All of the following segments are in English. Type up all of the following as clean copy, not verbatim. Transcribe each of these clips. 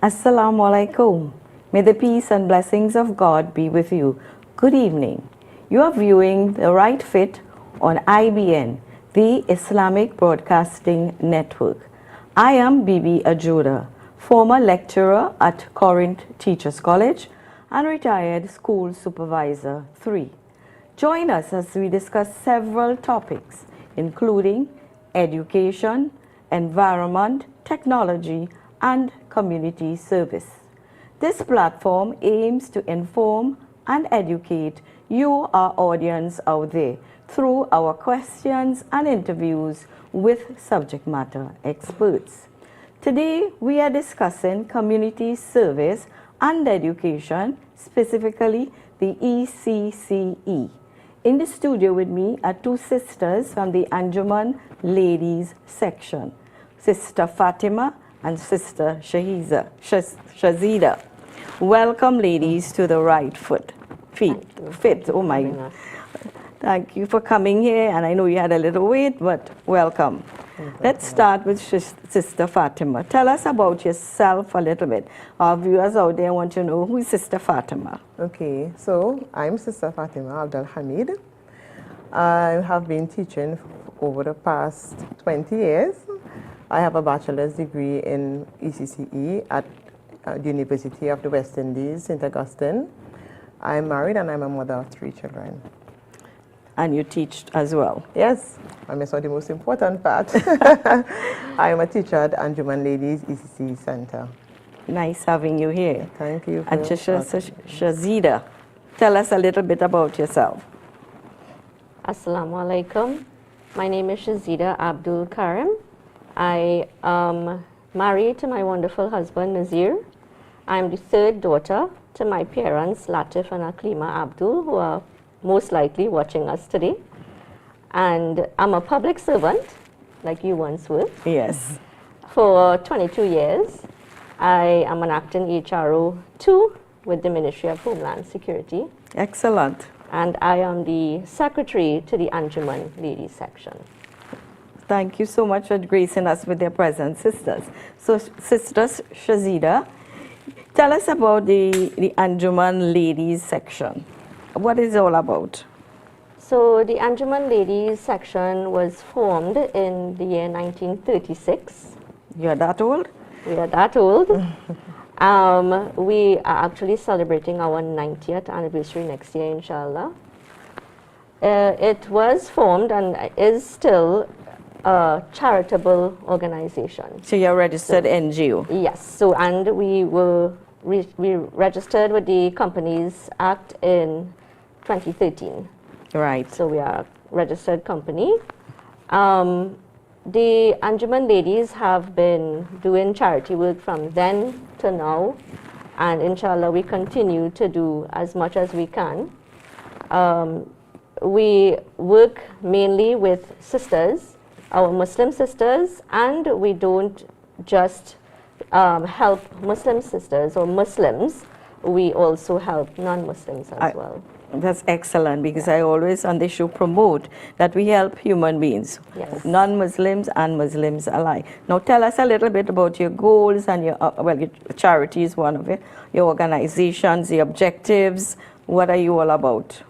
Assalamu alaikum. May the peace and blessings of God be with you. Good evening. You are viewing The Right Fit on IBN, the Islamic Broadcasting Network. I am Bibi Ajuda, former lecturer at Corinth Teachers College and retired school supervisor 3. Join us as we discuss several topics, including education, environment, technology, and community service. This platform aims to inform and educate you, our audience out there, through our questions and interviews with subject matter experts. Today, we are discussing community service and education, specifically the ECCE. In the studio with me are two sisters from the Anjuman Ladies section, Sister Fatima and Sister Shazida. Welcome, ladies, to The Right Fit. Oh my. Thank you for coming here, and I know you had a little wait, but welcome. Let's start with Sister Fatima. Tell us about yourself a little bit. Our viewers out there want to know, who is Sister Fatima? Okay, so I'm Sister Fatima Abdul Hamid. I have been teaching over the past 20 years. I have a bachelor's degree in ECCE at the University of the West Indies, St. Augustine. I'm married and I'm a mother of 3 children. And you teach as well? Yes, I missed out the most important part. I am a teacher at Anjuman Ladies ECCE Center. Nice having you here. Thank you. And Shazida, tell us a little bit about yourself. Assalamu alaikum. My name is Shazida Abdul Karim. I am married to my wonderful husband Nazir. I'm the third daughter to my parents Latif and Aklima Abdul, who are most likely watching us today. And I'm a public servant, like you once were. Yes. For 22 years. I am an acting HRO 2 with the Ministry of Homeland Security. Excellent. And I am the secretary to the Anjuman Ladies section. Thank you so much for gracing us with your presence, sisters. So, Sisters Shazida, tell us about the Anjuman Ladies section. What is it all about? So, the Anjuman Ladies section was formed in the year 1936. You're that old? We are that old. We are actually celebrating our 90th anniversary next year, inshallah. It was formed and is still a charitable organization. So you're a registered NGO? Yes. So, and we registered with the Companies Act in 2013. Right. So we are a registered company. The Anjuman Ladies have been doing charity work from then to now, and inshallah we continue to do as much as we can. We work mainly with sisters, our Muslim sisters, and we don't just help Muslim sisters or Muslims, we also help non-Muslims as well. That's excellent, because I always on this show promote that we help human beings, yes, non-Muslims and Muslims alike. Now tell us a little bit about your goals and your, your charity is one of it, your organizations, the objectives. What are you all about?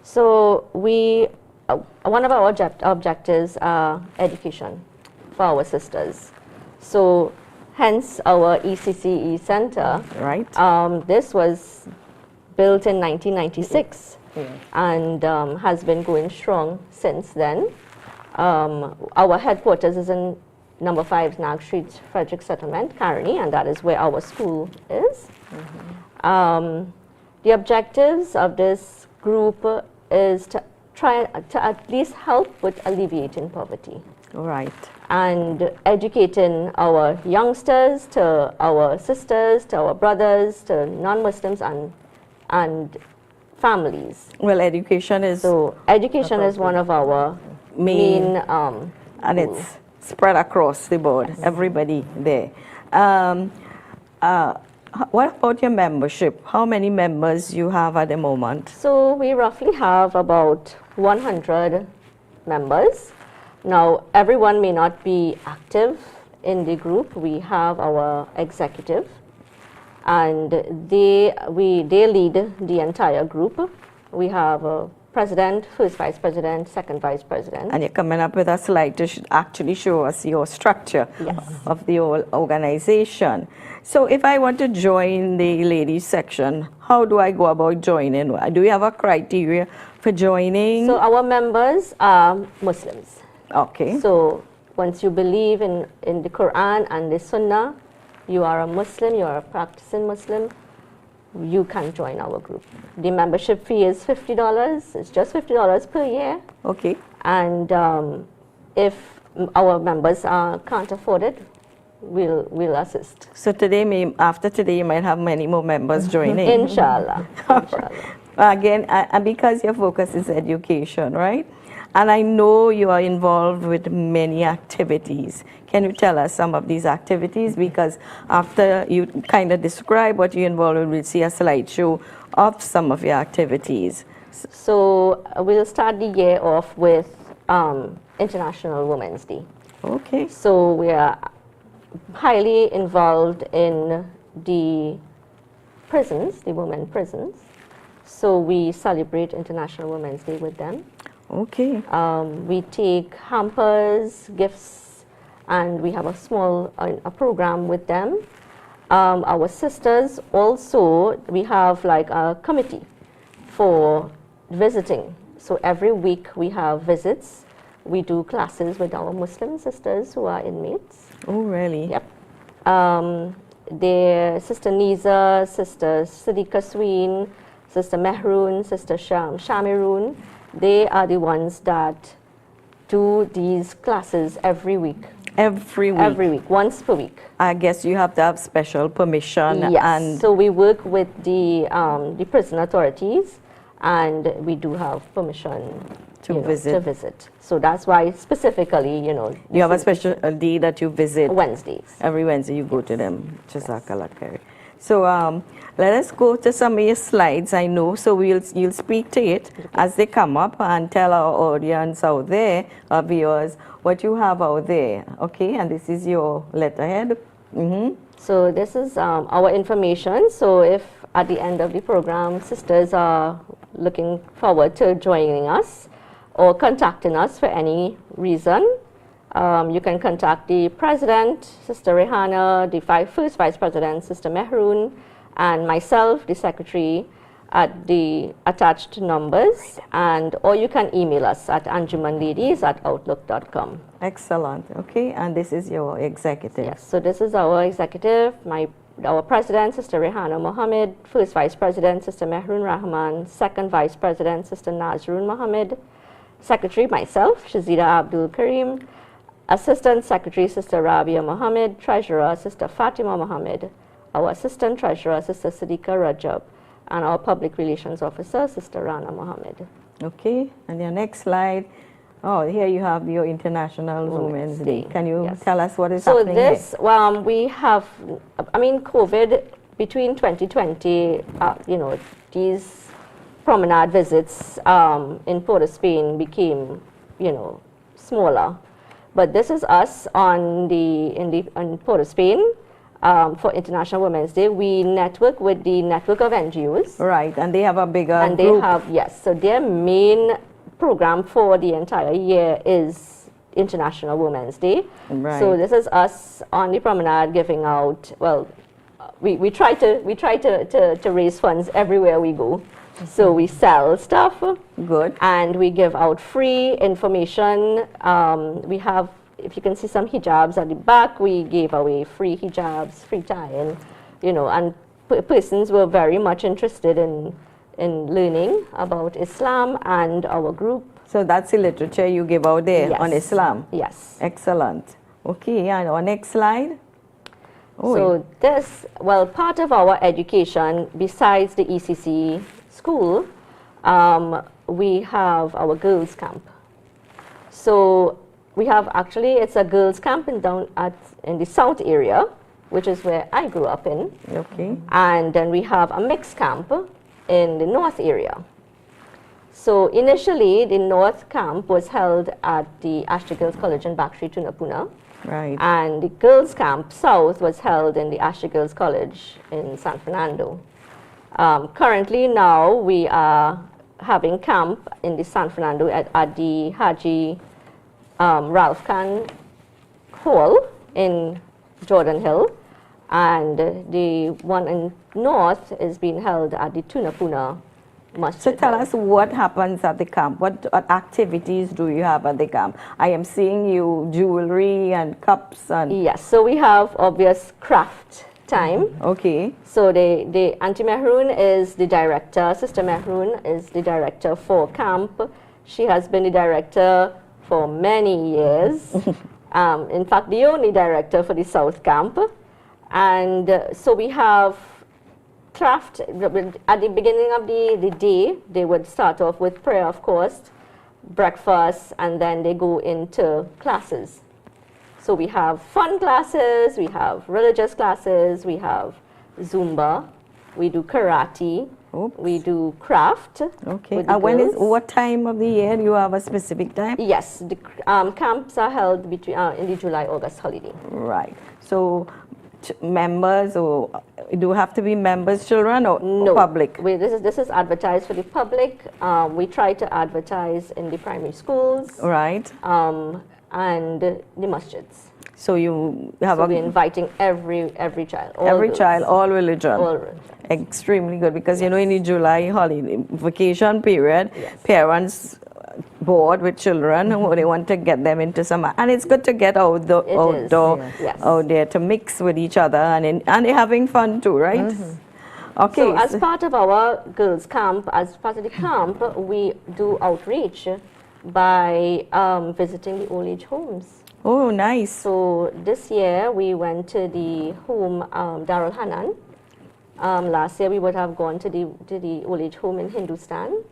So we, one of our objectives are education for our sisters. So hence our ECCE Center. Right. This was built in 1996 and has been going strong since then. Our headquarters is in number 5 Nag Street, Frederick Settlement, Caroni, and that is where our school is. The objectives of this group is to try to at least help with alleviating poverty. Right. And educating our youngsters, to our sisters, to our brothers, to non-Muslims and families. Well, education is... So education is one of our main and it's spread across the board, everybody there. What about your membership? How many members you have at the moment? So we roughly have about 100 members. Now, everyone may not be active in the group. We have our executive and they lead the entire group. We have a president, first vice president, second vice president. And you're coming up with a slide to actually show us your structure of the whole organization. So if I want to join the ladies section, how do I go about joining? Do we have a criteria for joining? So our members are Muslims. Okay. So once you believe in the Quran and the Sunnah, you are a Muslim, you are a practicing Muslim, you can join our group. The membership fee is $50. It's just $50 per year. Okay. And if our members can't afford it, we'll assist. So today, after today, you might have many more members joining. Inshallah. Inshallah. Again, and because your focus is education, right? And I know you are involved with many activities. Can you tell us some of these activities? Because after you kind of describe what you're involved with, we'll see a slideshow of some of your activities. So we'll start the year off with International Women's Day. Okay. So we are highly involved in the prisons, the women prisons. So we celebrate International Women's Day with them. Okay. We take hampers, gifts, and we have a small a program with them. Our sisters also, we have like a committee for visiting. So every week we have visits. We do classes with our Muslim sisters who are inmates. Oh, really? Yep. Their Sister Niza, Sister Siddiqa Sween, Sister Mehroon, Sister Shamiroon, they are the ones that do these classes every week. Every week? Every week, once per week. I guess you have to have special permission. Yes, And so we work with the prison authorities, and we do have permission To visit. To visit. So that's why specifically, you have a special day that you visit. Wednesdays. Every Wednesday you go to them. Jazakallah khair. So let us go to some of your slides. I know, so you'll speak to it as they come up and tell our audience out there, our viewers, what you have out there. Okay, and this is your letterhead. So this is our information. So if at the end of the program, sisters are looking forward to joining us or contacting us for any reason, you can contact the president, Sister Rehana, the first vice president, Sister Mehroon, and myself, the secretary, at the attached numbers, or you can email us at anjumanladies@outlook.com. Excellent. Okay, and this is your executive. Yes, so this is our executive, our president, Sister Rehana Mohammed, first vice president, Sister Mehroon Rahman, second vice president, Sister Nazroon Mohammed, secretary, myself, Shazida Abdul Karim, Assistant Secretary, Sister Rabia Mohammed, Treasurer, Sister Fatima Mohammed, our Assistant Treasurer, Sister Siddiqa Rajab, and our Public Relations Officer, Sister Rana Mohammed. Okay, and your next slide. Oh, here you have your International Women's Day. Can you tell us what is happening here? So this, we have, COVID, between 2020, these promenade visits in Port of Spain became, smaller. But this is us on Port of Spain for International Women's Day. We network with the network of NGOs. Right, and they have a bigger and group. They have, yes. So their main program for the entire year is International Women's Day. Right. So this is us on the promenade giving out. Well, we try to raise funds everywhere we go. So we sell stuff. Good. And we give out free information. We have, if you can see some hijabs at the back, we gave away free hijabs, free tie-in, and persons were very much interested in learning about Islam and our group. So that's the literature you give out there on Islam? Yes. Excellent. Okay, and our next slide. Oh, so this, part of our education, besides the ECC school, we have our girls' camp. So we have it's a girls' camp in the south area, which is where I grew up in. Okay. And then we have a mixed camp in the north area. So initially, the North Camp was held at the Ashley Girls College in Bakshi, Tunapuna. Right. And the Girls Camp South was held in the Ashley Girls College in San Fernando. Currently now we are having camp in the San Fernando at the Haji Ralph Khan Hall in Jordan Hill, and the one in North is being held at the Tunapuna Masjid. So tell us what happens at the camp. What activities do you have at the camp? I am seeing you jewelry and cups and... Yes, so we have obvious craft time. Okay. So the Auntie Mehroon is the director, Sister Mehroon is the director for camp. She has been the director for many years. In fact, the only director for the South Camp. And so we have craft. At the beginning of the day, they would start off with prayer, of course, breakfast, and then they go into classes. So we have fun classes, we have religious classes, we have Zumba, we do karate, Oops. we do craft. Okay. with the And girls. what time of the year? You have a specific time? Yes, the camps are held between in the July-August holiday. Right. So members, or do have to be members, children, or No, public? This is advertised for the public. We try to advertise in the primary schools Right. and the masjids. So you have So we're inviting every child. All every girls, child, all religion. all religion. Extremely good, because you know in the July holiday vacation period, Yes. parents bored with children who they want to get them into some, and it's good to get outdoor, It is, outdoor yes. out there to mix with each other, and they're having fun too, right? Okay. So as part of our girls' camp, as part of the camp, we do outreach by visiting the old age homes. Oh, nice. So this year we went to the home Darul Hanan. Last year we would have gone to the old age home in Hindustan.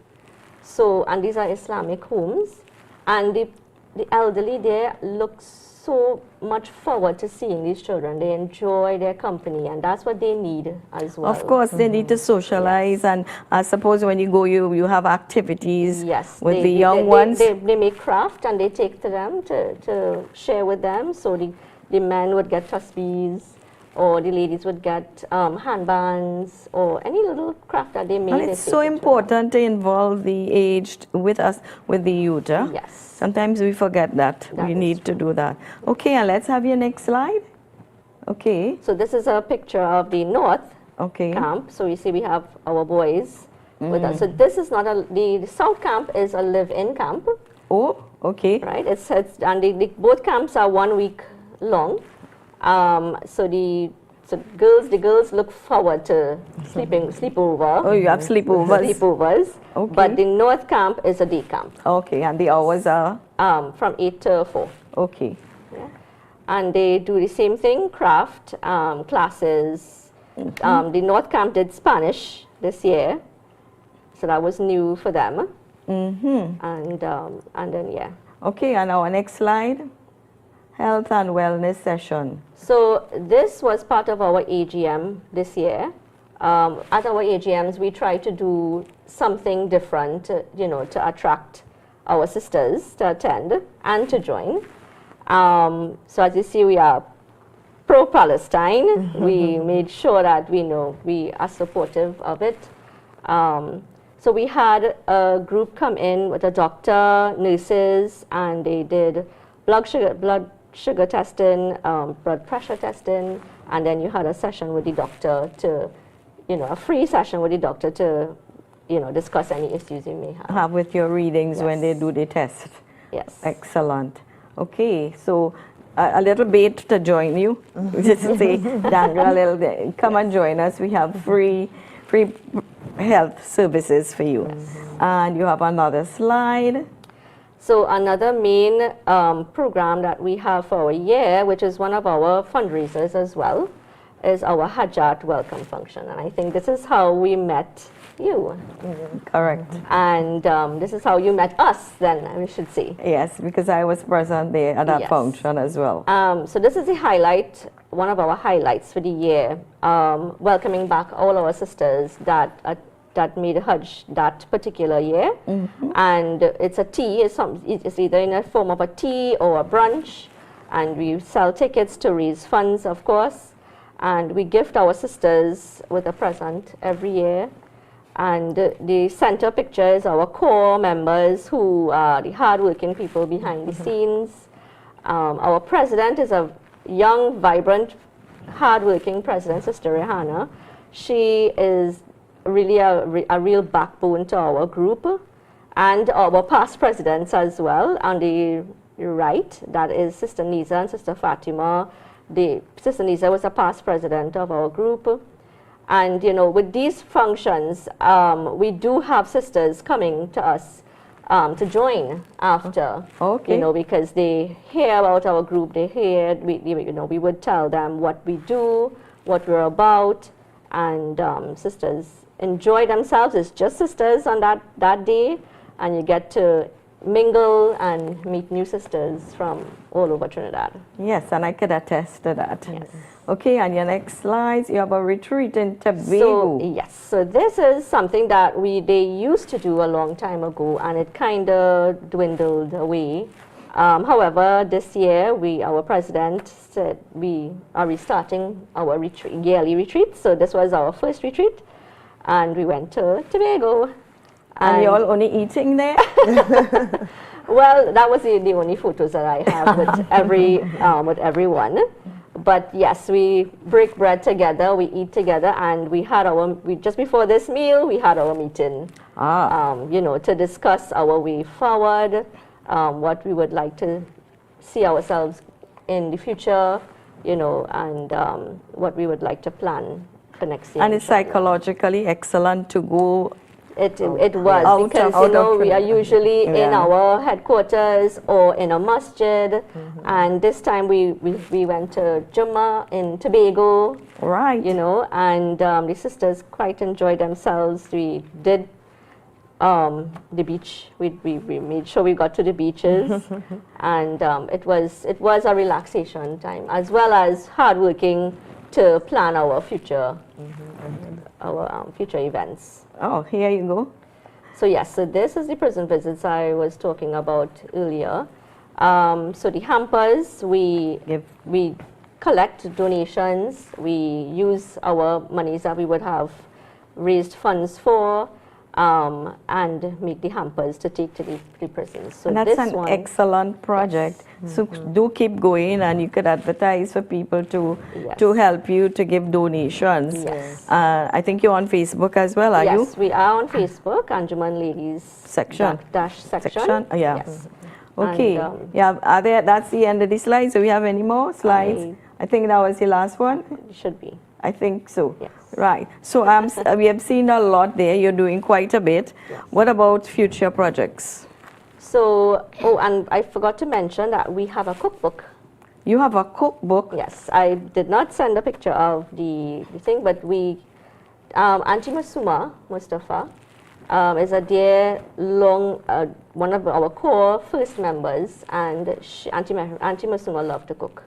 So, and these are Islamic homes, and the elderly there look so much forward to seeing these children. They enjoy their company, and that's what they need as well. Of course, they need to socialize, and I suppose when you go, you have activities Yes, with the young ones. They make craft and they take to them to share with them. So the men would get tasbees, or the ladies would get handbands, or any little craft that they made. And they it's take so it to them. important to involve the aged with us, with the youth. Yes. Sometimes we forget that. That We is need to do that. Okay, and let's have your next slide. Okay, So this is a picture of the North okay. Camp. So you see we have our boys with us. So this is not the South Camp is a live-in camp, Oh, okay. right? And both camps are 1 week long. So the girls look forward to sleepover. Oh, you have sleepovers. Sleepovers. Okay. But the North Camp is a day camp Okay, and the hours are? from 8 to 4. Okay. Yeah. And they do the same thing, craft classes. The North Camp did Spanish this year, so that was new for them. And then, yeah. Okay, and our next slide. Health and wellness session. So this was part of our AGM this year. At our AGMs, we try to do something different, to attract our sisters to attend and to join. So as you see, we are pro-Palestine. We made sure that we are supportive of it. So we had a group come in with a doctor, nurses, and they did blood sugar testing, blood pressure testing, and then you had a session with the doctor a free session with the doctor to, discuss any issues you may have. Have with your readings when they Yes. do the test. Yes. Excellent. Okay, so a little bait to join you. Just to say, dangle a little bit. Come and join us. We have free health services for you. And you have another slide. So another main program that we have for our year, which is one of our fundraisers as well, is our Hajjat welcome function. And I think this is how we met you. Correct. And this is how you met us then, we should say. Yes, because I was present there at that Yes. function as well. So this is the highlight, one of our highlights for the year, welcoming back all our sisters that that made Hajj that particular year. And it's a tea, it's either in a form of a tea or a brunch. And we sell tickets to raise funds, of course. And we gift our sisters with a present every year. And the center picture is our core members, who are the hardworking people behind the scenes. Our president is a young, vibrant, hardworking president, Sister Rihanna. She is really a real backbone to our group, and our past presidents as well. On the right, that is Sister Nisa and Sister Fatima. Sister Nisa was a past president of our group. And you know, with these functions, we do have sisters coming to us to join after. Okay. You know, because they hear about our group, we would tell them what we do, what we're about, and sisters enjoy themselves. It's just sisters on that day, and you get to mingle and meet new sisters from all over Trinidad. Yes, and I could attest to that. Yes. Okay, on your next slides, you have a retreat in Tobago. So, yes, so this is something that they used to do a long time ago, and it kind of dwindled away. However, this year, our president said we are restarting our yearly retreat. So this was our first retreat, and we went to Tobago. And you're all only eating there? Well, that was the only photos that I have with everyone. But yes, we break bread together, we eat together, and just before this meal, we had our meeting. You know, to discuss our way forward, what we would like to see ourselves in the future, you know, and what we would like to plan for next year. And it's psychologically excellent to go. It was, because you know, we are usually in our headquarters or in a masjid, and this time we went to Jummah in Tobago. Right. You know, and the sisters quite enjoyed themselves. We did the beach. We made sure we got to the beaches, and it was a relaxation time, as well as hardworking to plan our future future events. Oh, here you go. So yes, so this is the prison visits I was talking about earlier. So the hampers, we collect donations. We use our monies that we would have raised funds for, and make the hampers to take to the prisons. So and that's this an excellent project. Yes. So do keep going, and you could advertise for people to help you to give donations. Yes. I think you're on Facebook as well, are you? Yes, we are on Facebook, Anjuman Ladies section. Section. Yeah. Yes. Okay. And, that's the end of the slides. Do we have any more slides? I think that was the last one. It should be. I think so. Yes. Right. So we have seen a lot there. You're doing quite a bit. Yes. What about future projects? So, and I forgot to mention that we have a cookbook. You have a cookbook? Yes. I did not send a picture of the thing, but Auntie Masuma Mustafa is a dear, one of our core first members, and Auntie Masuma loved to cook.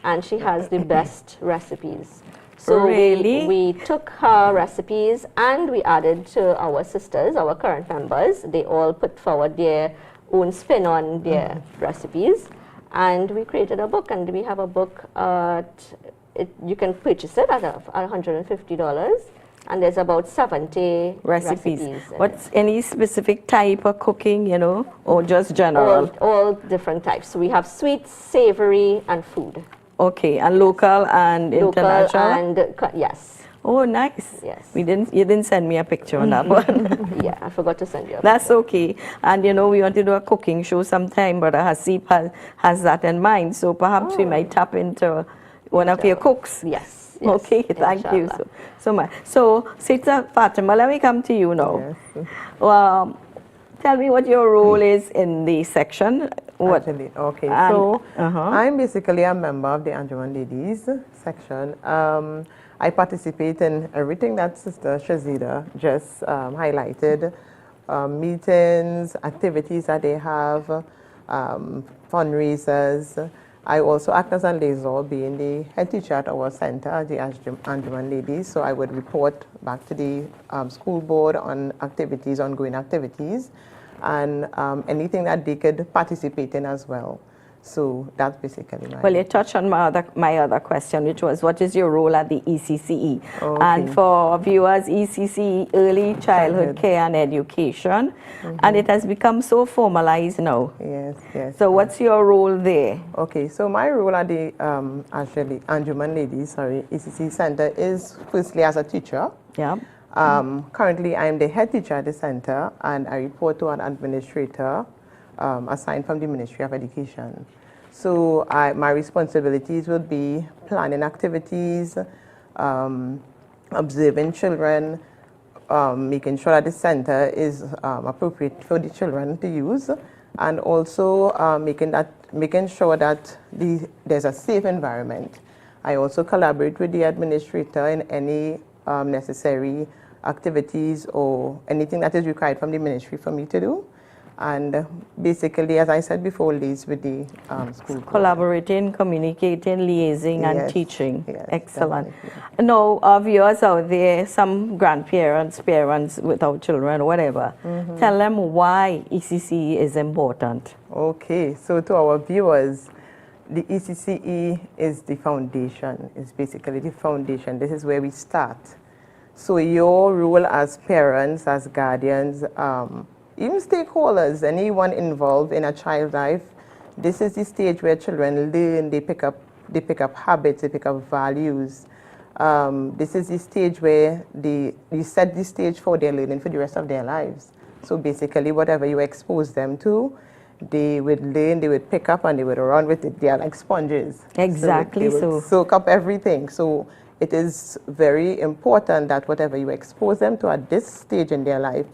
And she has the best recipes. So really? we took her recipes and we added to our sisters, our current members. They all put forward their own spin on their recipes. And we created a book, and we have a book. You can purchase it at $150. And there's about 70 recipes. What's any specific type of cooking, you know, or just general? All different types. So we have sweet, savory, and food. Okay, and local and international? And yes. Oh, nice. Yes. You didn't send me a picture on that one. Yeah, I forgot to send you. That's okay. And you know, we want to do a cooking show sometime, but Hasib has that in mind. So perhaps we might tap into one of your cooks. Yes. Okay, thank you so much. So, Sister Fatima, let me come to you now. Yes. Tell me what your role is in the section. Actually, okay. I'm basically a member of the Anjuman Ladies section. I participate in everything that Sister Shazida just highlighted. Meetings, activities that they have, fundraisers. I also act as a liaison, being the head teacher at our center, the Anjuman Ladies. So I would report back to the school board on activities, ongoing activities, and anything that they could participate in as well. So that's basically my... Well, you touched on my other question, which was, what is your role at the ECCE? Okay. And for viewers, ECCE, Early Childhood Care and Education, and it has become so formalized now. Yes, yes. So what's your role there? Okay, so my role at the actually Anjuman Ladies, ECCE Center is firstly as a teacher. Yeah. Currently, I'm the head teacher at the center, and I report to an administrator assigned from the Ministry of Education. So my responsibilities would be planning activities, observing children, making sure that the center is appropriate for the children to use, and also making sure that there's a safe environment. I also collaborate with the administrator in any necessary activities or anything that is required from the ministry for me to do. And basically, as I said before, liaise with the school board. Collaborating, communicating, liaising, and Yes, teaching. yes, Excellent. definitely. Now, our viewers out there, some grandparents, parents without children, whatever, tell them why ECCE is important. Okay, so to our viewers, the ECCE is the foundation. It's basically the foundation. This is where we start. So your role as parents, as guardians, even stakeholders, anyone involved in a child's life, this is the stage where children learn, they pick up habits, they pick up values. This is the stage where you set the stage for their learning for the rest of their lives. So basically, whatever you expose them to, they would learn, they would pick up, and they would run with it. They are like sponges. Exactly So. They so. would soak up everything. So it is very important that whatever you expose them to at this stage in their life,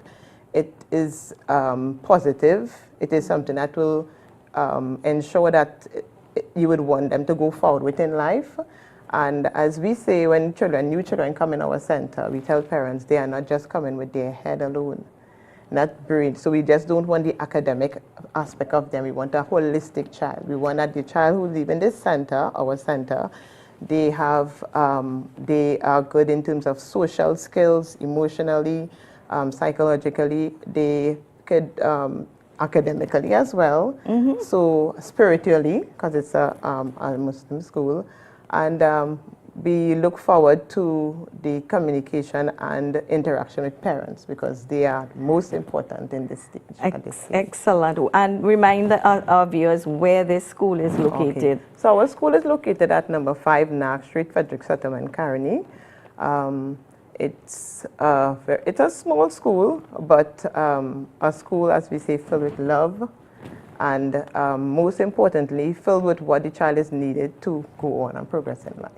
it is positive. It is something that will ensure that you would want them to go forward within life. And as we say, when new children come in our center, we tell parents they are not just coming with their head alone, not brain. So we just don't want the academic aspect of them. We want a holistic child. We want that the child who lives in this center, our center, they are good in terms of social skills, emotionally, psychologically, they could academically as well, so spiritually, because it's a Muslim school, and we look forward to the communication and interaction with parents because they are most important in this stage. Excellent. And remind our viewers where this school is located. Okay. So our school is located at number 5 Knox Street, Frederick Sutherland, Caroni. It's a small school, but a school, as we say, filled with love, and most importantly, filled with what the child is needed to go on and progress in life.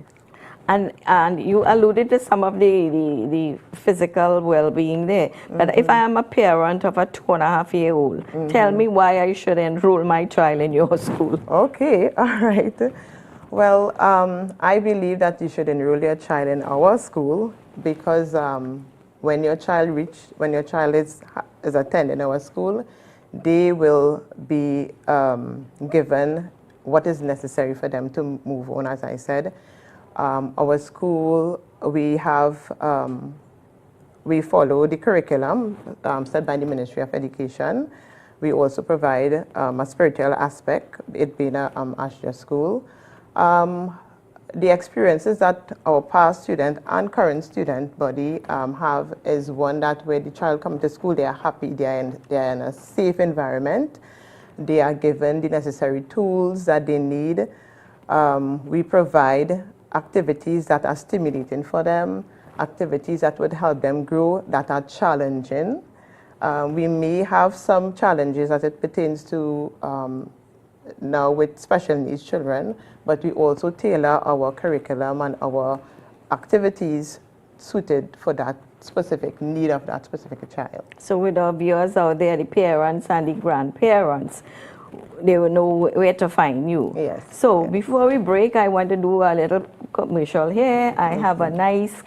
And you alluded to some of the physical well-being there. But if I am a parent of a 2.5-year-old, tell me why I should enroll my child in your school. Okay, all right. Well, I believe that you should enroll your child in our school because when your child is attending our school, they will be given what is necessary for them to move on, as I said. Our school, we follow the curriculum set by the Ministry of Education. We also provide a spiritual aspect, it being a Ashra school. The experiences that our past student and current student body have is one that where the child comes to school, they are happy, they are in a safe environment. They are given the necessary tools that they need. We provide activities that are stimulating for them, activities that would help them grow, that are challenging. We may have some challenges as it pertains to now with special needs children, but we also tailor our curriculum and our activities suited for that specific need of that specific child. So with our viewers out there, the parents and the grandparents, they will know where to find you. Yes. So before we break, I want to do a little commercial here. I have a nice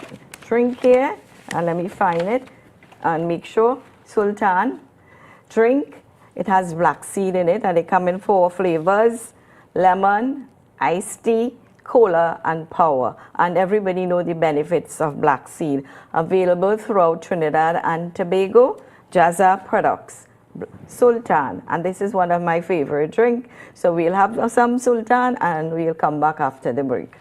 drink here, and let me find it and make sure. Sultan drink. It has black seed in it, and they come in 4 flavors: lemon, iced tea, cola, and power. And everybody know the benefits of black seed. Available throughout Trinidad and Tobago. Jazza products. Sultan, and this is one of my favorite drink. So we'll have some Sultan and we'll come back after the break.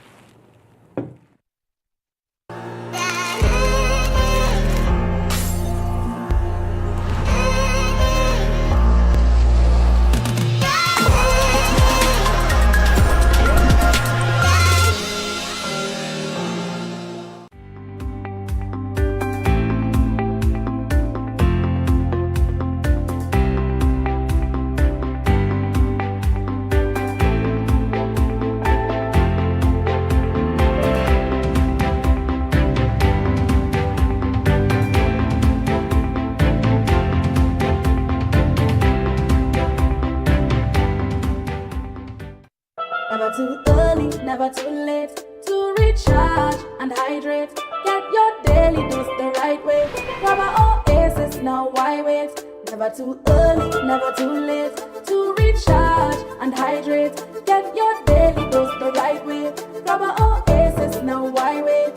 Never too early, never too late to recharge and hydrate. Get your daily dose the right way. Grab an Oasis, now why wait? Never too early, never too late to recharge and hydrate. Get your daily dose the right way. Grab an Oasis, now why wait?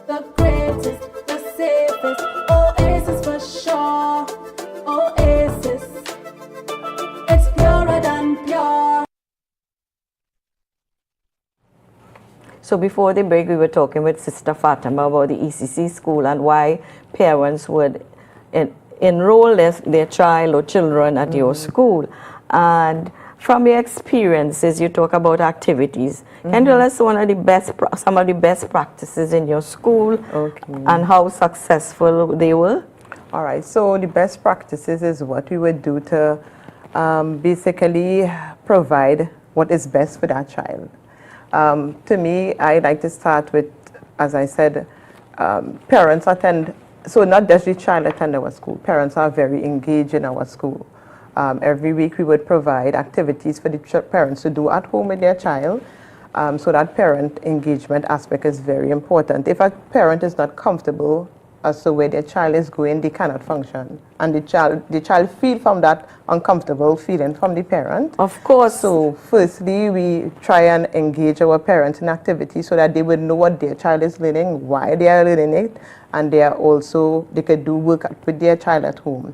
The greatest, the safest, Oasis for sure. Oasis, it's purer than pure. So before the break, we were talking with Sister Fatima about the ECC school and why parents would enroll their child or children at your school. And from your experiences, you talk about activities. Can you tell us some of the best practices in your school and how successful they were? All right, so the best practices is what we would do to basically provide what is best for that child. To me, I like to start with, as I said, parents attend, so not just the child attend our school, parents are very engaged in our school. Every week we would provide activities for the parents to do at home with their child, so that parent engagement aspect is very important. If a parent is not comfortable as to where their child is going, they cannot function. And the child feel from that uncomfortable feeling from the parent. Of course. So firstly, we try and engage our parents in activities so that they would know what their child is learning, why they are learning it, and they could do work with their child at home.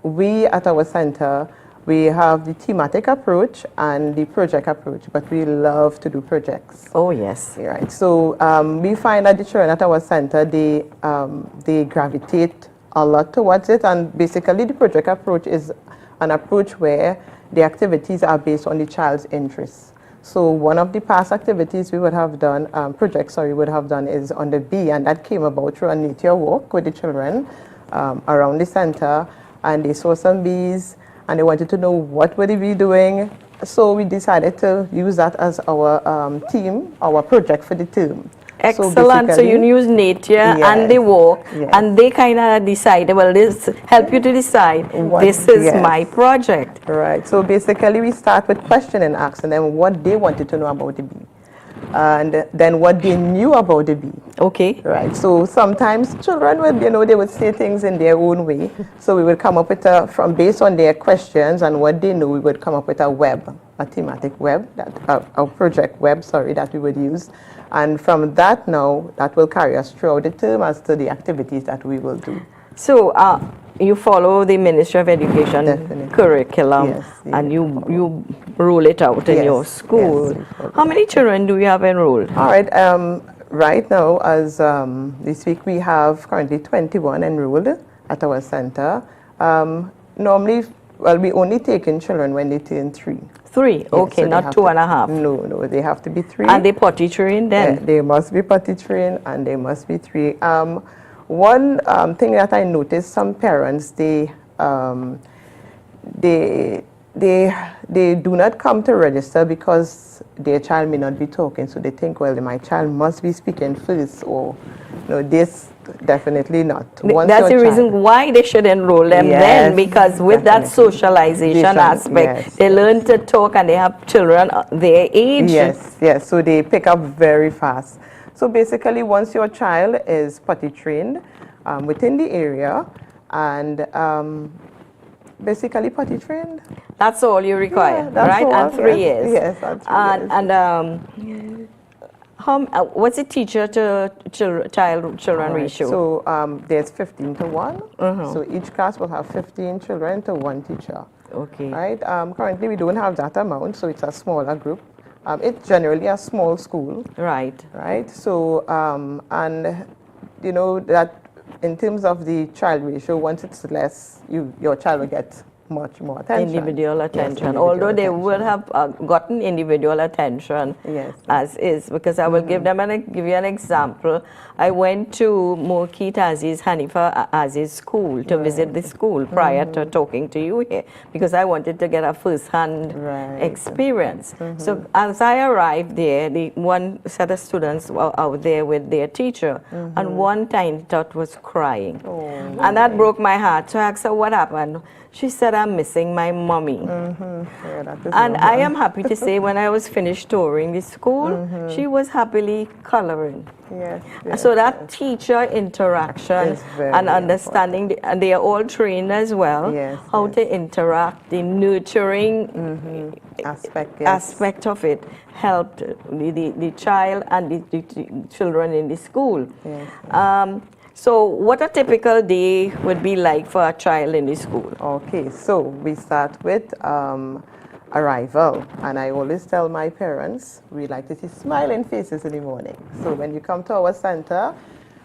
We at our center, we have the thematic approach and the project approach, but we love to do projects. Oh, yes. Right. So we find that the children at our center, they gravitate a lot towards it, and basically the project approach is an approach where the activities are based on the child's interests. So one of the past activities we would have done, we would have done is on the bee, and that came about through a nature walk with the children around the center, and they saw some bees, and they wanted to know what would they be doing. So we decided to use that as our team, our project for the term. Excellent. So you use nature and they walk, and they kind of decide, well, this help you to decide, this is my project. Right. So basically we start with question and asking them what they wanted to know about the bee, and then what they knew about the bee. Okay. Right. So sometimes children would, they would say things in their own way. So we would come up with based on their questions and what they know, we would come up with a thematic web, a project web, that we would use. And from that that will carry us throughout the term as to the activities that we will do. So you follow the Ministry of Education curriculum, and you roll it out in your school. Yes. How many children do you have enrolled? All right. Right now, as this week, we have currently 21 enrolled at our center. Normally, we only take in children when they turn 3. 3, okay, so not 2.5. No, they have to be 3. And they potty trained then? Yeah, they must be potty trained and they must be 3. One thing that I noticed, some parents, they do not come to register because their child may not be talking, so they think, well, my child must be speaking first, or this definitely not. That's the reason why they should enroll them then, because with that socialization aspect, they learn to talk and they have children their age. Yes, so they pick up very fast. So basically, once your child is potty trained within the area, and basically potty trained. That's all you require, Yeah, that's right? all, And 3 yes. years. Yes, and 3 years. And what's the teacher to children All right, ratio? so there's 15 to 1. So each class will have 15 children to 1 teacher. Okay. Right? Currently, we don't have that amount, so it's a smaller group. It's generally a small school, Right. right? So, and you know that in terms of the child ratio, once it's less, your child will get much more attention. Individual Yes, attention. individual Although they attention. will have gotten individual attention Yes. as is, because I will give you an example. I went to Murkit Aziz, Hanifa Aziz school to visit the school prior to talking to you here, because I wanted to get a first-hand Right. experience. So as I arrived there, the one set of students were out there with their teacher, and one tiny tot was crying. And that broke my heart. So I asked her what happened. She said, "I'm missing my mommy." Yeah, that is And normal. I am happy to say when I was finished touring the school, she was happily coloring. Yes, yes, So that teacher interaction Is very and understanding, and they are all trained as well, Yes, how yes. to interact, the nurturing aspect, yes. aspect of it helped the child and the children in the school. Yes. So what a typical day would be like for a child in the school? Okay, so we start with arrival, and I always tell my parents we like to see smiling faces in the morning. So when you come to our center,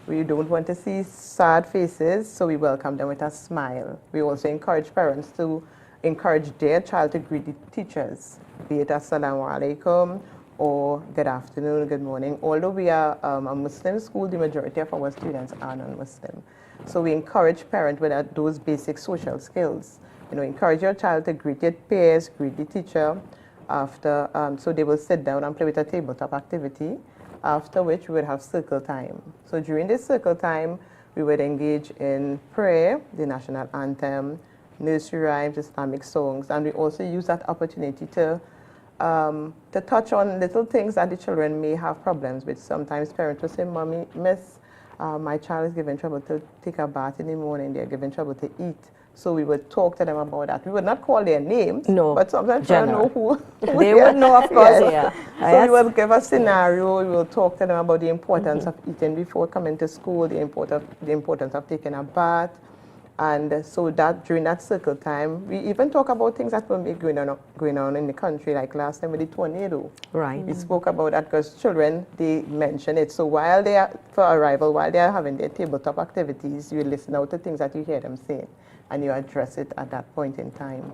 we don't want to see sad faces, so we welcome them with a smile. We also encourage parents to encourage their child to greet the teachers, be it assalamu alaikum or good afternoon, good morning. Although we are a Muslim school, the majority of our students are non-Muslim. So we encourage parents with those basic social skills. You know, encourage your child to greet your peers, greet the teacher. After, so they will sit down and play with a tabletop activity, after which we would have circle time. So during this circle time, we would engage in prayer, the national anthem, nursery rhymes, Islamic songs, and we also use that opportunity to touch on little things that the children may have problems with. Sometimes parents will say, "Mommy, miss, my child is giving trouble to take a bath in the morning, they're giving trouble to eat." So we would talk to them about that. We would not call their names, No, but sometimes children know general. who They would know, of course, yeah. So Yes. we will give a scenario, we will talk to them about the importance of eating before coming to school, the importance of taking a bath. And so that during that circle time, we even talk about things that will be going on in the country, like last time with the tornado. Right. We spoke about that because children, they mention it. So while they are, for arrival, while they are having their tabletop activities, you listen out to things that you hear them saying, and you address it at that point in time.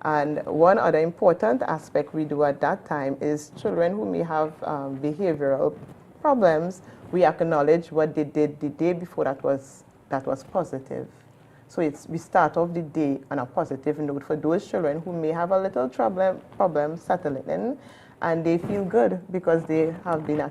And one other important aspect we do at that time is children who may have behavioral problems, we acknowledge what they did the day before that was positive. So we start off the day on a positive note for those children who may have a little problem settling in, and they feel good because they have been,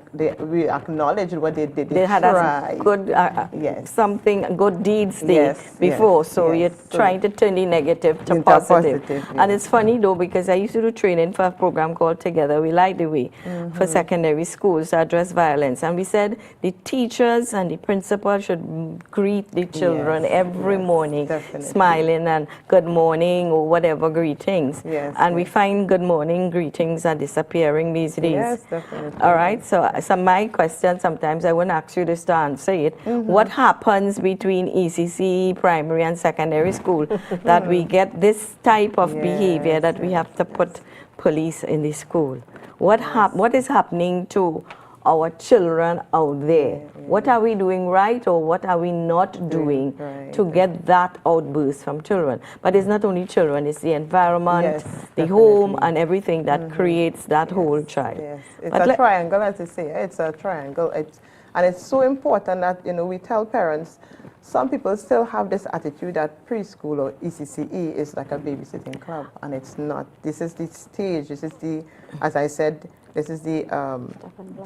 we acknowledge what they did. They had tried. a good, Yes. something, good deeds Yes, before, yes, so yes. you're So trying to turn the negative to into positive. positive, And yes. it's funny though, because I used to do training for a program called Together We Light the Way for secondary schools to address violence. And we said the teachers and the principal should greet the children Yes, every yes, morning, definitely. smiling and good morning or whatever greetings. Yes, And we yes. find good morning greetings are disappearing these days. Yes, definitely. All right, so my question, sometimes I wouldn't ask you this to answer it. What happens between ECC, primary and secondary school, that we get this type of behavior that we have to put police in the school? What is happening to our children out there? What are we doing right or what are we not doing right. to get that outburst from children? But it's not only children, it's the environment, Yes, the home, definitely. and everything that creates that whole child. Yes, it's But a triangle, as they say. It's a triangle. And it's so important that, you know, we tell parents, some people still have this attitude that preschool or ECCE is like a babysitting club, and it's not. This is the stage, this is the, as I said, this is the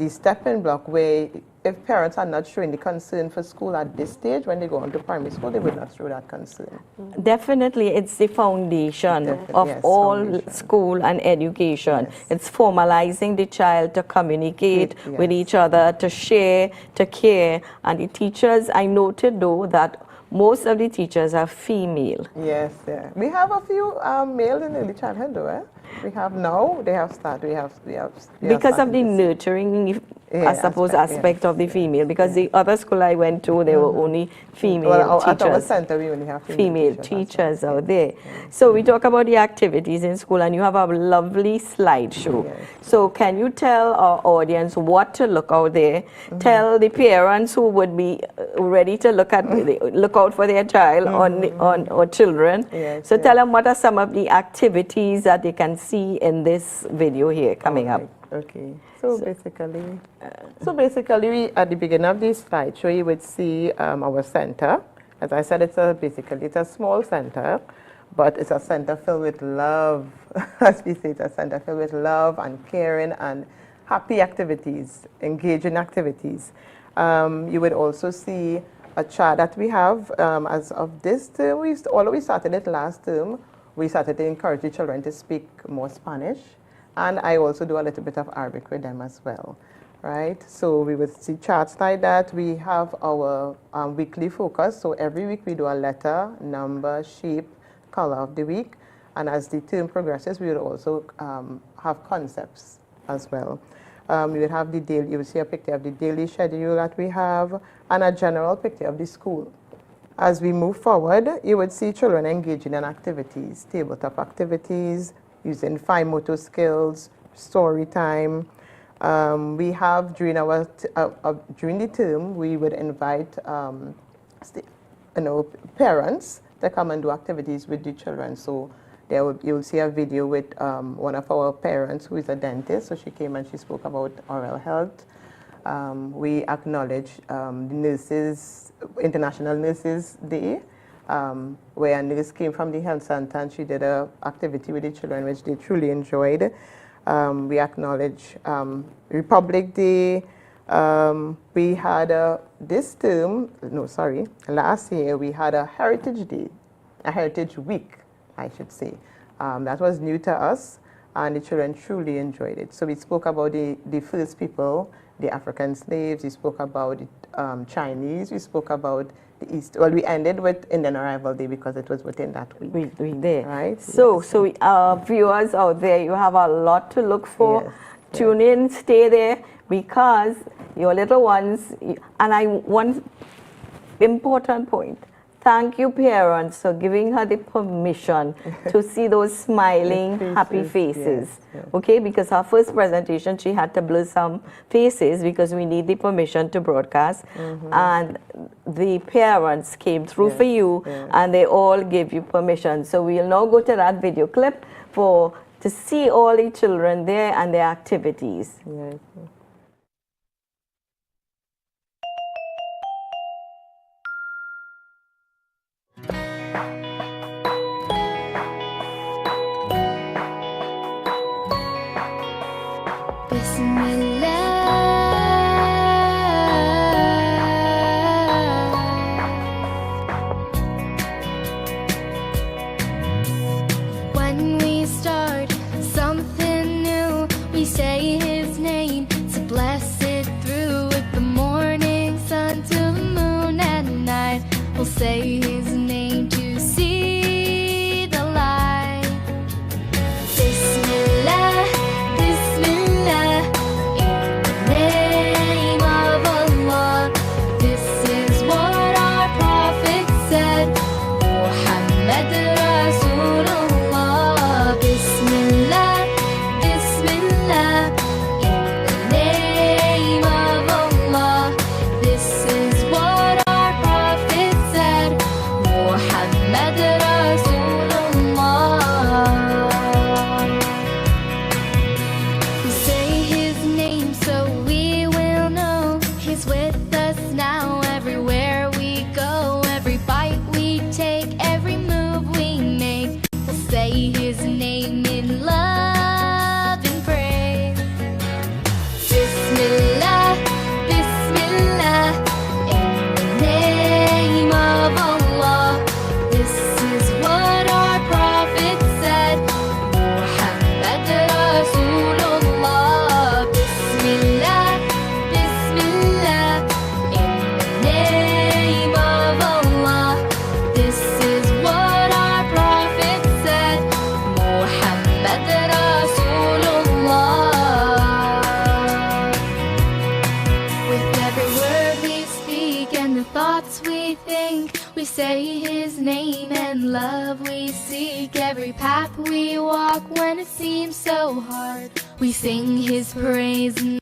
stepping block where if parents are not showing the concern for school at this stage, when they go on to primary school, they will not show that concern. Definitely, it's the foundation Definitely, of yes, all foundation. school and education. Yes. It's formalizing the child to communicate Yes. with each other, to share, to care. And the teachers, I noted though that most of the teachers are female. Yes, yeah. We have a few males in early childhood, though. Eh? We have now. They have started. We have Because of the started to see. nurturing, Yeah, I suppose, aspect, aspect of the female. Because the other school I went to, there were only female Well, at our teachers. center, we only have Female teachers. teachers out there. So we talk about the activities in school, and you have a lovely slideshow. Yes. So can you tell our audience what to look out there? Tell the parents who would be ready to look out for their child on or children. Yes, So yes. tell them what are some of the activities that they can see in this video here coming up. Okay. So basically, we, at the beginning of this slideshow, you would see our center. As I said, it's a small center, but it's a center filled with love. As we say, it's a center filled with love and caring and happy activities, engaging activities. You would also see a chart that we have as of this term. Although we started it last term, we started to encourage the children to speak more Spanish. And I also do a little bit of Arabic with them as well, right? So we would see charts like that. We have our weekly focus. So every week we do a letter, number, shape, color of the week. And as the term progresses, we will also have concepts as well. We would have you will see a picture of the daily schedule that we have and a general picture of the school. As we move forward, you would see children engaging in activities, tabletop activities, using fine motor skills, story time. We have during the term, we would invite parents to come and do activities with the children. So you'll see a video with one of our parents who is a dentist. So she came and she spoke about oral health. We acknowledge the nurses, International Nurses Day, where a nurse came from the health center and she did an activity with the children, which they truly enjoyed. We acknowledge Republic Day. We had last year we had a Heritage Day, a Heritage Week, I should say. That was new to us, and the children truly enjoyed it. So we spoke about the first people, the African slaves. We spoke about the Chinese. We spoke about the East. Well, we ended with Indian Arrival Day because it was within that week. We there. Right. So viewers out there, you have a lot to look for. Yes, Tune in, stay there, because your little ones, and one important point. Thank you, parents, for giving her the permission to see those smiling, happy faces. Yes, yes. Okay, because her first presentation, she had to blur some faces because we need the permission to broadcast. And the parents came through for you, and they all gave you permission. So we'll now go to that video clip to see all the children there and their activities. Yes. When we start something new, we say his name to bless it through. With the morning sun to the moon at night, we'll say his name to see the light. Bismillah, Bismillah, in the name of Allah. This is what our prophet said, Muhammad Rasulullah. Bismillah, Bismillah, in the name of Allah. This is what our prophet said, say his name, and love we seek. Every path we walk when it seems so hard, we sing his praise.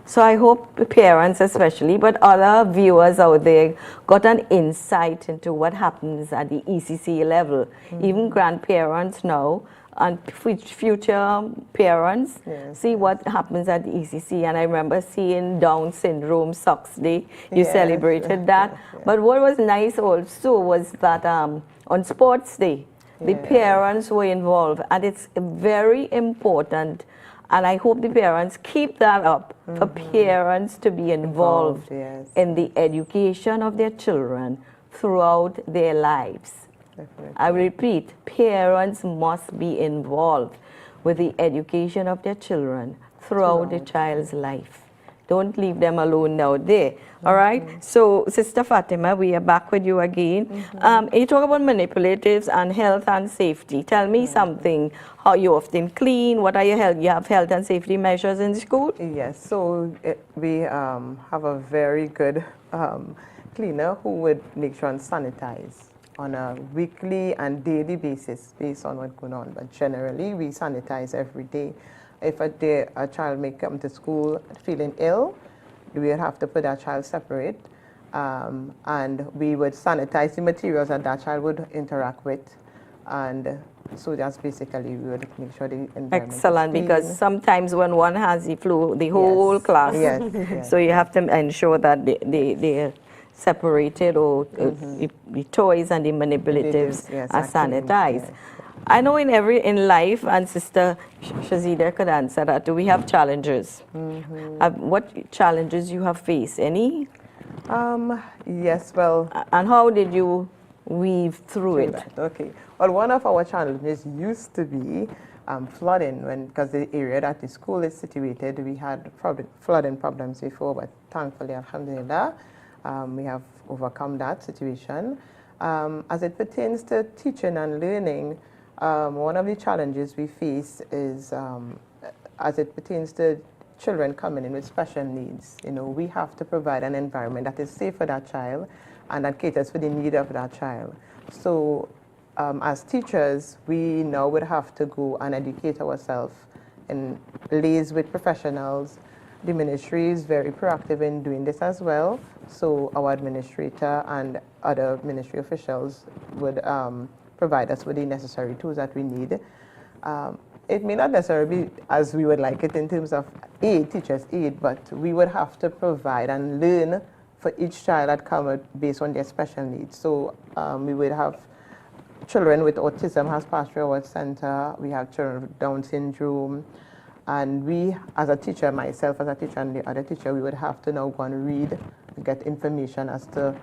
So I hope parents especially, but other viewers out there got an insight into what happens at the ECC level. Even grandparents now and future parents see what happens at the ECC. And I remember seeing Down Syndrome Socks Day. You celebrated that. But what was nice also was that on Sports Day, the parents were involved. And it's very important. And I hope the parents keep that up for parents to be involved in the education of their children throughout their lives. Definitely. I repeat, parents must be involved with the education of their children throughout the child's life. Don't leave them alone now there. All right? So, Sister Fatima, we are back with you again. You talk about manipulatives and health and safety. Tell me something. How you often clean? What are your health? You have health and safety measures in the school? Yes, so we have a very good cleaner who would make sure and sanitize on a weekly and daily basis based on what's going on. But generally, we sanitize every day. If a child may come to school feeling ill, we would have to put that child separate, and we would sanitize the materials that that child would interact with, and so that's basically we would make sure the environment Excellent, is because clean. sometimes when one has the flu, the whole class. Yes. So you have to ensure that they're separated, or the toys and the manipulatives Yes, are are clean, sanitized. yes. I know in life, and Sister Shazida could answer that, we have challenges. What challenges you have faced? Any? Yes, well, And how did you weave through it? Okay. Well, one of our challenges used to be flooding, because the area that the school is situated, we had flooding problems before, but thankfully, alhamdulillah, we have overcome that situation. As it pertains to teaching and learning, one of the challenges we face is, as it pertains to children coming in with special needs, we have to provide an environment that is safe for that child and that caters for the need of that child. So as teachers, we now would have to go and educate ourselves and liaise with professionals. The ministry is very proactive in doing this as well. So our administrator and other ministry officials would provide us with the necessary tools that we need. It may not necessarily be as we would like it in terms of teachers' aid, but we would have to provide and learn for each child that comes based on their special needs. So we would have children with autism has passed through our center. We have children with Down syndrome. And we, as a teacher, myself as a teacher and the other teacher, we would have to now go and read, get information as to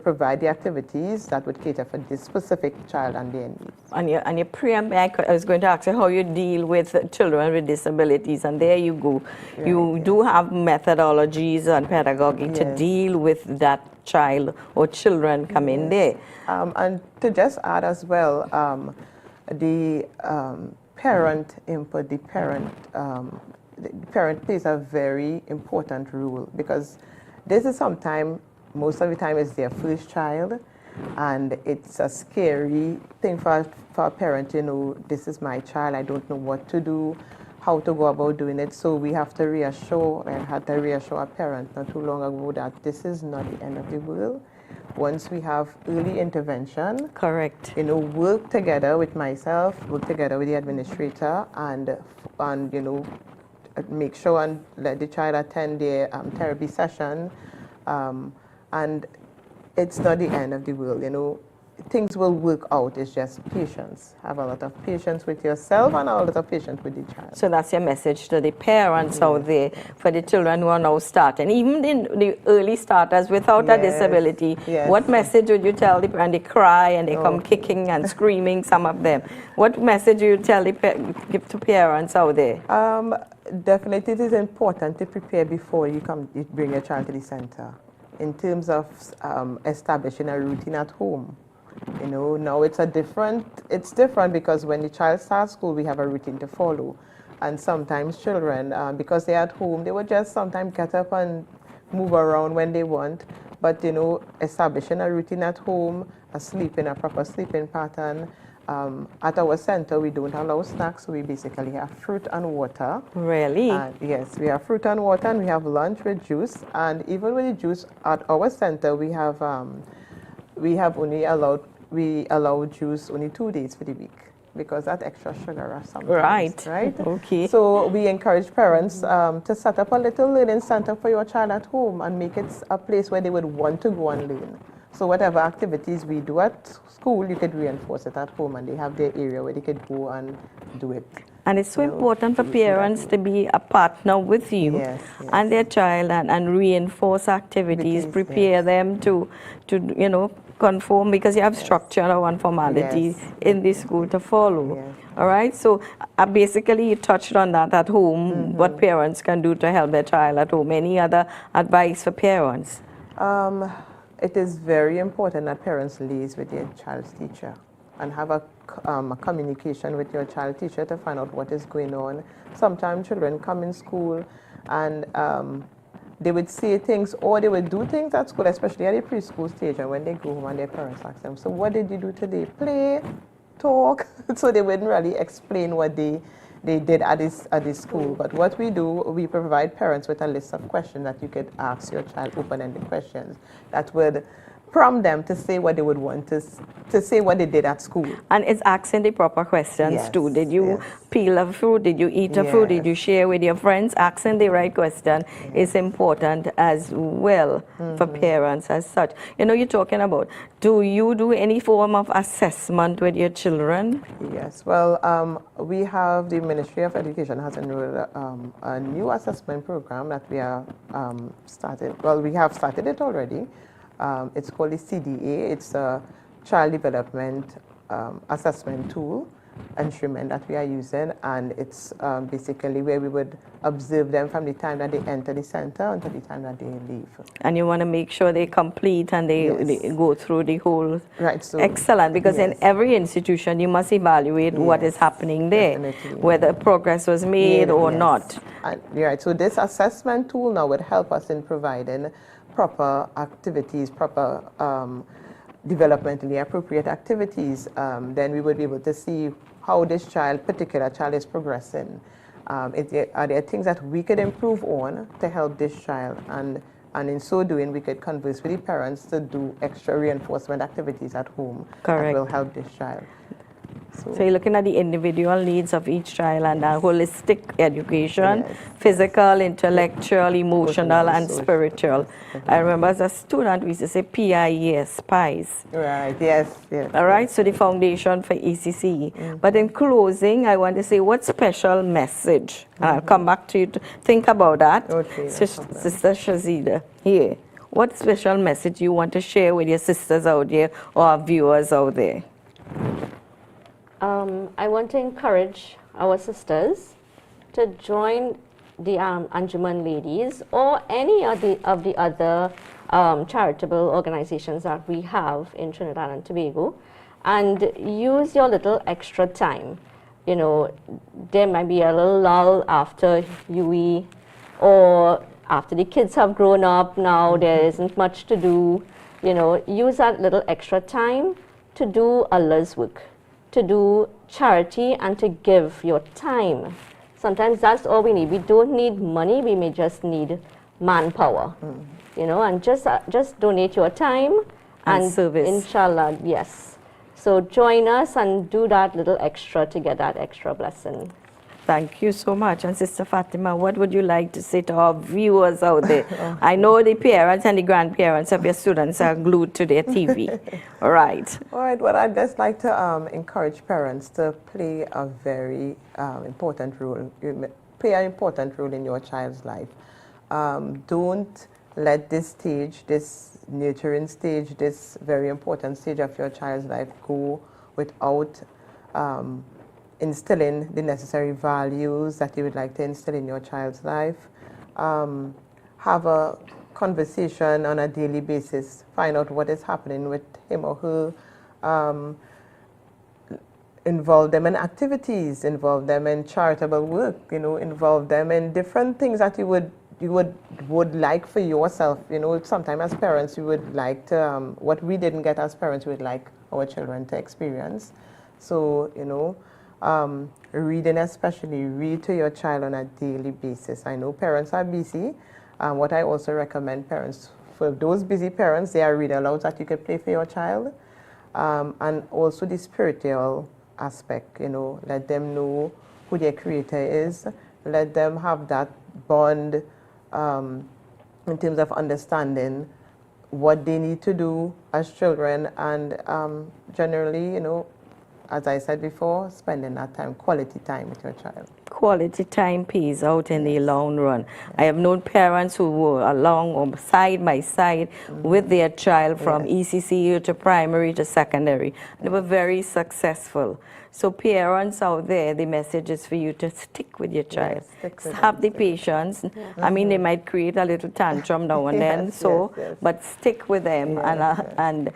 provide the activities that would cater for this specific child and their needs. And your preamble, I was going to ask you how you deal with children with disabilities, and there you go. Right, you do have methodologies and pedagogy to deal with that child or children coming there. And to just add as well, the parent input, the parent plays a very important role, because this is sometimes, most of the time, it's their first child, and it's a scary thing for a parent, this is my child, I don't know what to do, how to go about doing it. So we have to reassure, I had to reassure a parent not too long ago that this is not the end of the world. Once we have early intervention, Correct. Work together with myself, work together with the administrator, and make sure and let the child attend their therapy session. And it's not the end of the world, Things will work out. It's just patience. Have a lot of patience with yourself and a lot of patience with the child. So that's your message to the parents out there for the children who are now starting. Even the early starters without a disability, what message would you tell the parents? They cry and they come kicking and screaming, some of them. What message do you give to parents out there? Definitely it is important to prepare before you bring your child to the center. In terms of establishing a routine at home. Now it's different because when the child starts school, we have a routine to follow. And sometimes children, because they're at home, they would just sometimes get up and move around when they want. But, you know, establishing a routine at home, a proper sleeping pattern. At our center, we don't allow snacks, so we basically have fruit and water. Really? Yes, we have fruit and water, and we have lunch with juice. And even with the juice at our center, we allow juice only 2 days for the week because that extra sugar sometimes, right? Okay. So we encourage parents to set up a little learning center for your child at home and make it a place where they would want to go and learn. So whatever activities we do at school, you could reinforce it at home, and they have their area where they could go and do it. And it's so important for parents to be a partner with you and their child and reinforce activities, prepare them to you know, conform, because you have structure and formality in the school to follow. All right, so basically you touched on that at home, what parents can do to help their child at home. Any other advice for parents? It is very important that parents liaise with their child's teacher and have a communication with your child teacher to find out what is going on. Sometimes children come in school and they would say things, or they would do things at school, especially at the preschool stage, and when they go home and their parents ask them, so what did you do today? Play, talk. So they wouldn't really explain what they did at this school. But what we do, we provide parents with a list of questions that you could ask your child, open-ended questions that would prompt them to say what they would want to say what they did at school. And it's asking the proper questions too. Did you peel a fruit? Did you eat a fruit? Did you share with your friends? Asking the right question is important as well for parents as such. You know, you're talking about, do you do any form of assessment with your children? Yes, well, we have, the Ministry of Education has enrolled a new assessment program that we are started. Well, we have started it already. It's called the CDA. It's a child development assessment tool, instrument that we are using, and it's basically where we would observe them from the time that they enter the center until the time that they leave. And you want to make sure they complete and they go through the whole. Right. So excellent, because in every institution you must evaluate what is happening there, whether progress was made or not. And, right. So this assessment tool now would help us in providing proper activities, proper developmentally appropriate activities. Then we would be able to see how this particular child is progressing. Are there things that we could improve on to help this child? And in so doing, we could converse with the parents to do extra reinforcement activities at home that will help this child. So you're looking at the individual needs of each child and a holistic education, physical, intellectual, emotional, and spiritual. I remember as a student, we used to say PIES, PIES. Right, yes. All right, so the foundation for ECCE. But in closing, I want to say, what special message, and I'll come back to you to think about that. Okay, Sister Shazida, here. What special message you want to share with your sisters out there or our viewers out there? I want to encourage our sisters to join the Anjuman Ladies or any of the other charitable organizations that we have in Trinidad and Tobago, and use your little extra time. You know, there might be a little lull after UE, or after the kids have grown up now, there isn't much to do. You know, use that little extra time to do Allah's work, to do charity, and to give your time. Sometimes that's all we need. We don't need money, we may just need manpower. You know, and just donate your time and service. Inshallah, yes. So join us and do that little extra to get that extra blessing. Thank you so much. And Sister Fatima, what would you like to say to our viewers out there? I know the parents and the grandparents of your students are glued to their TV. All right. All right, well, I'd just like to encourage parents to play a very important role. Play an important role in your child's life. Don't let this stage, this nurturing stage, this very important stage of your child's life go without instilling the necessary values that you would like to instill in your child's life. Have a conversation on a daily basis. Find out what is happening with him or her. involve them in activities, involve them in charitable work, you know, involve them in different things that you would like for yourself. You know, sometimes as parents, you would like to, what we didn't get as parents, we would like our children to experience. So, you know, reading especially, read to your child on a daily basis. I know parents are busy. What I also recommend parents, for those busy parents, there are read alouds that you could play for your child. And also the spiritual aspect, you know, let them know who their creator is, let them have that bond in terms of understanding what they need to do as children, and generally, you know, as I said before, spending that time, quality time with your child. Quality time pays out in the long run. I have known parents who were along or side by side with their child from ECCU to primary to secondary. They were very successful. So parents out there, the message is for you to stick with your child. Have the patience. I mean, they might create a little tantrum now and then, but stick with them and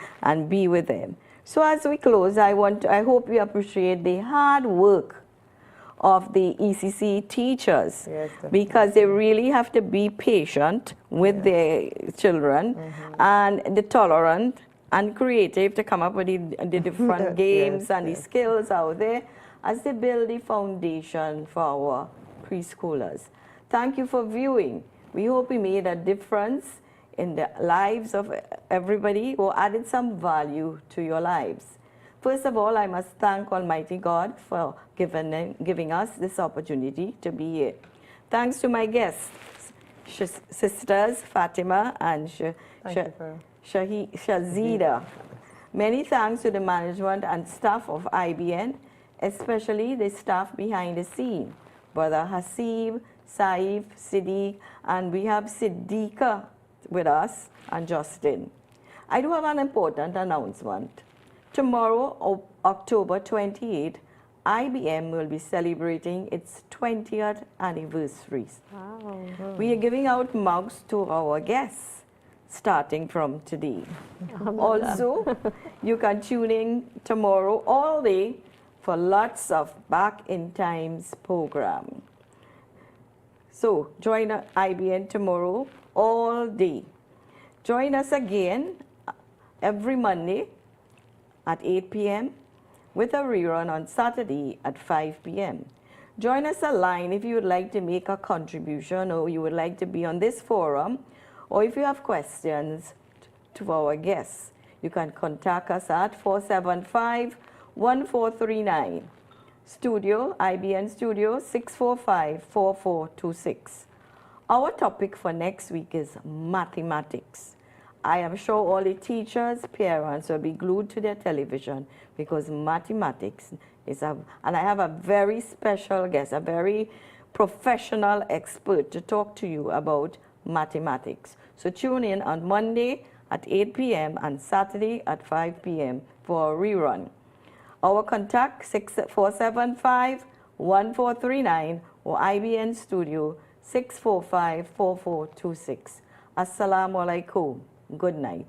be with them. So as we close, I hope you appreciate the hard work of the ECC teachers, because they really have to be patient with their children and the tolerant and creative to come up with the different games and the skills out there as they build the foundation for our preschoolers. Thank you for viewing. We hope we made a difference in the lives of everybody, or added some value to your lives. First of all, I must thank Almighty God for giving us this opportunity to be here. Thanks to my guests, sisters Fatima and Shazida. Many thanks to the management and staff of IBN, especially the staff behind the scene, Brother Hasib, Saif, Siddiq, and we have Siddiqa with us, and Justin. I do have an important announcement. Tomorrow, October 28th, IBM will be celebrating its 20th anniversary. Wow. We are giving out mugs to our guests starting from today. Also, you can tune in tomorrow all day for lots of Back in Times program. So join IBN tomorrow all day. Join us again every Monday at 8 p.m. with a rerun on Saturday at 5 p.m. Join us online if you would like to make a contribution, or you would like to be on this forum, or if you have questions to our guests. You can contact us at 475-1439. Studio, IBN Studio 645-4426. Our topic for next week is mathematics. I am sure all the teachers, parents will be glued to their television, because mathematics is and I have a very special guest, a very professional expert to talk to you about mathematics. So tune in on Monday at 8 p.m. and Saturday at 5 p.m. for a rerun. Our contact 475-1439 or IBN Studio 645-4426. Assalamu alaikum. Good night.